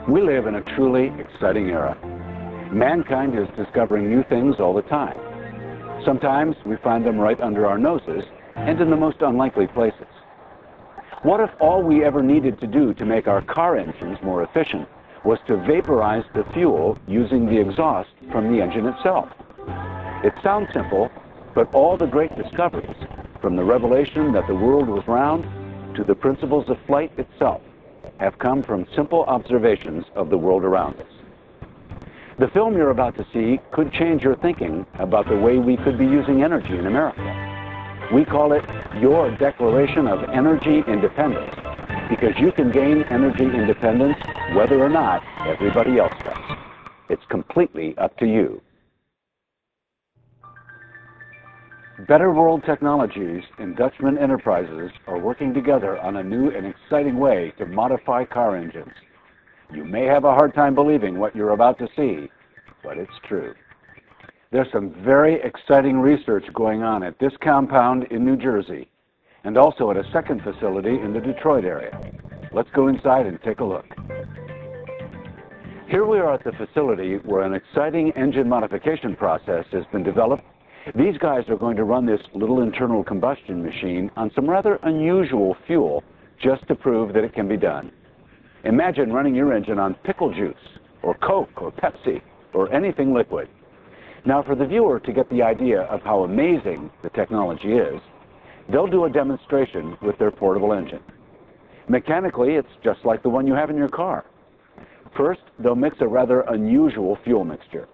We live in a truly exciting era. Mankind is discovering new things all the time. Sometimes we find them right under our noses and in the most unlikely places. What if all we ever needed to do to make our car engines more efficient was to vaporize the fuel using the exhaust from the engine itself? It sounds simple, but all the great discoveries, from the revelation that the world was round to the principles of flight itself, have come from simple observations of the world around us. The film you're about to see could change your thinking about the way we could be using energy in America. We call it your Declaration of Energy Independence, because you can gain energy independence whether or not everybody else does. It's completely up to you. Better World Technologies and Dutchman Enterprises are working together on a new and exciting way to modify car engines. You may have a hard time believing what you're about to see, but it's true. There's some very exciting research going on at this compound in New Jersey, and also at a second facility in the Detroit area. Let's go inside and take a look. Here we are at the facility where an exciting engine modification process has been developed. These guys are going to run this little internal combustion machine on some rather unusual fuel just to prove that it can be done. Imagine running your engine on pickle juice, or Coke, or Pepsi, or anything liquid. Now, for the viewer to get the idea of how amazing the technology is, they'll do a demonstration with their portable engine. Mechanically, it's just like the one you have in your car. First, they'll mix a rather unusual fuel mixture.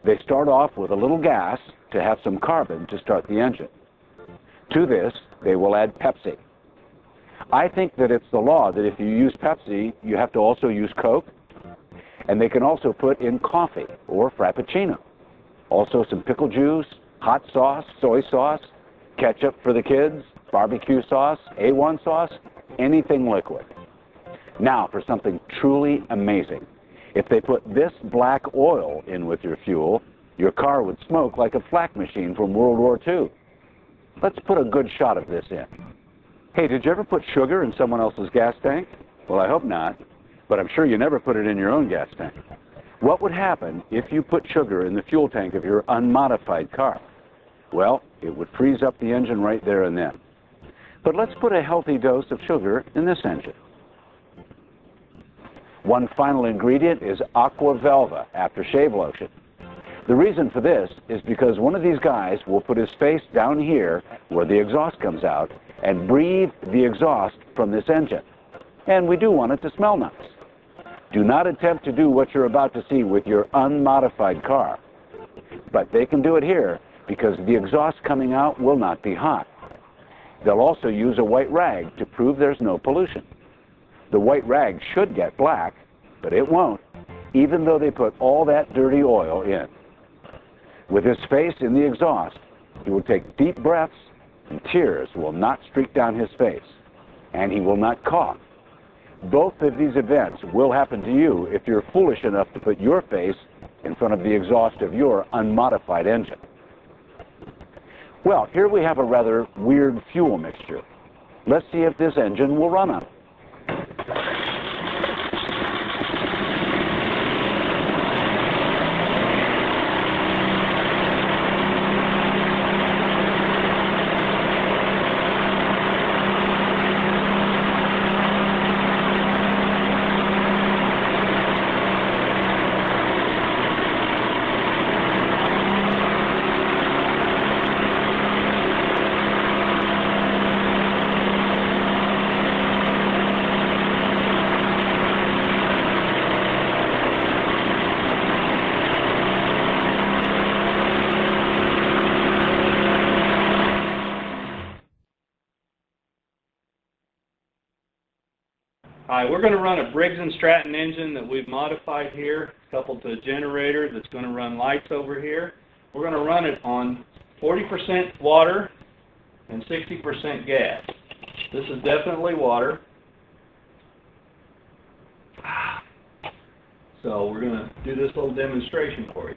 They start off with a little gas to have some carbon to start the engine. To this, they will add Pepsi. I think that it's the law that if you use Pepsi, you have to also use Coke. And they can also put in coffee or Frappuccino. Also some pickle juice, hot sauce, soy sauce, ketchup for the kids, barbecue sauce, A1 sauce, anything liquid. Now for something truly amazing. If they put this black oil in with your fuel, your car would smoke like a flak machine from World War II. Let's put a good shot of this in. Hey, did you ever put sugar in someone else's gas tank? Well, I hope not, but I'm sure you never put it in your own gas tank. What would happen if you put sugar in the fuel tank of your unmodified car? Well, it would freeze up the engine right there and then. But let's put a healthy dose of sugar in this engine. One final ingredient is aqua velva, aftershave lotion. The reason for this is because one of these guys will put his face down here where the exhaust comes out and breathe the exhaust from this engine. And we do want it to smell nice. Do not attempt to do what you're about to see with your unmodified car. But they can do it here because the exhaust coming out will not be hot. They'll also use a white rag to prove there's no pollution. The white rag should get black, but it won't, even though they put all that dirty oil in. With his face in the exhaust, he will take deep breaths, and tears will not streak down his face, and he will not cough. Both of these events will happen to you if you're foolish enough to put your face in front of the exhaust of your unmodified engine. Well, here we have a rather weird fuel mixture. Let's see if this engine will run on it. We're going to run a Briggs & Stratton engine that we've modified here, coupled to a generator that's going to run lights over here. We're going to run it on 40% water and 60% gas. This is definitely water. So we're going to do this little demonstration for you.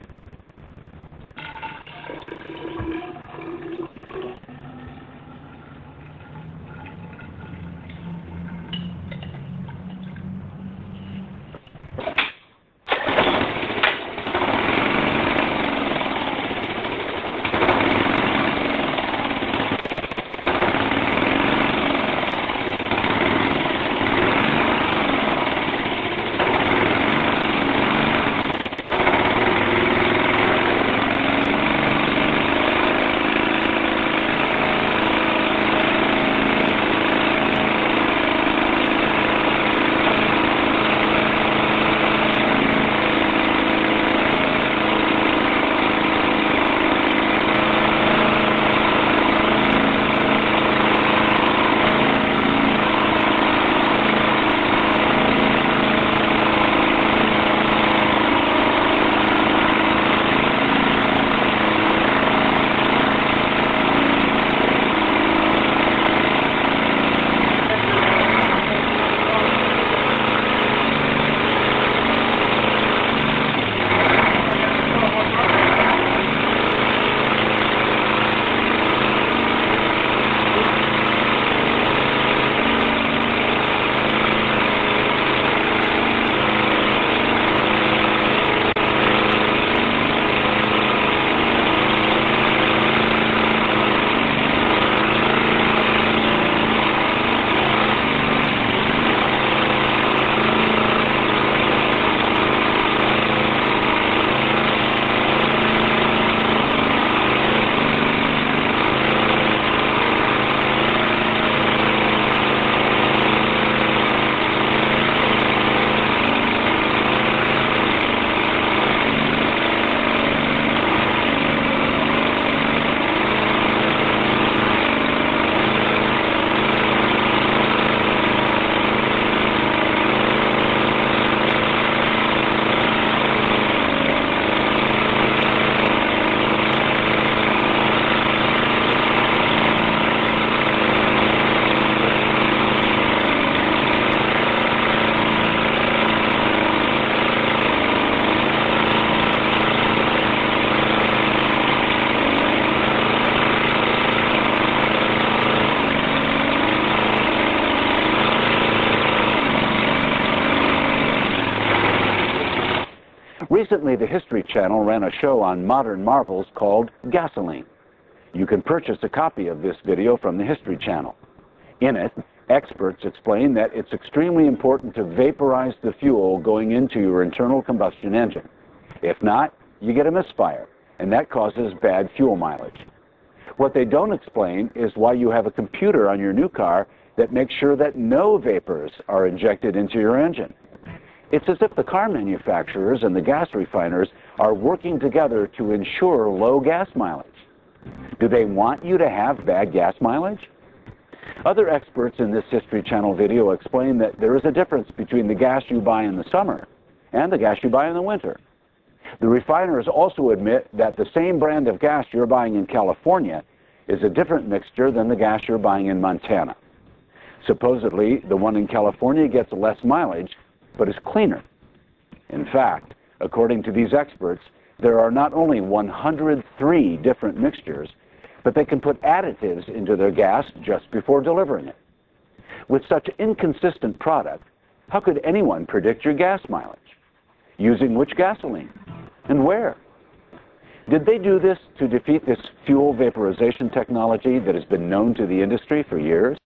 Recently, the History Channel ran a show on modern marvels called Gasoline. You can purchase a copy of this video from the History Channel. In it, experts explain that it's extremely important to vaporize the fuel going into your internal combustion engine. If not, you get a misfire, and that causes bad fuel mileage. What they don't explain is why you have a computer on your new car that makes sure that no vapors are injected into your engine. It's as if the car manufacturers and the gas refiners are working together to ensure low gas mileage. Do they want you to have bad gas mileage? Other experts in this History Channel video explain that there is a difference between the gas you buy in the summer and the gas you buy in the winter. The refiners also admit that the same brand of gas you're buying in California is a different mixture than the gas you're buying in Montana. Supposedly, the one in California gets less mileage, but is cleaner. In fact, according to these experts, there are not only 103 different mixtures, but they can put additives into their gas just before delivering it. With such inconsistent product, how could anyone predict your gas mileage? Using which gasoline? And where? Did they do this to defeat this fuel vaporization technology that has been known to the industry for years?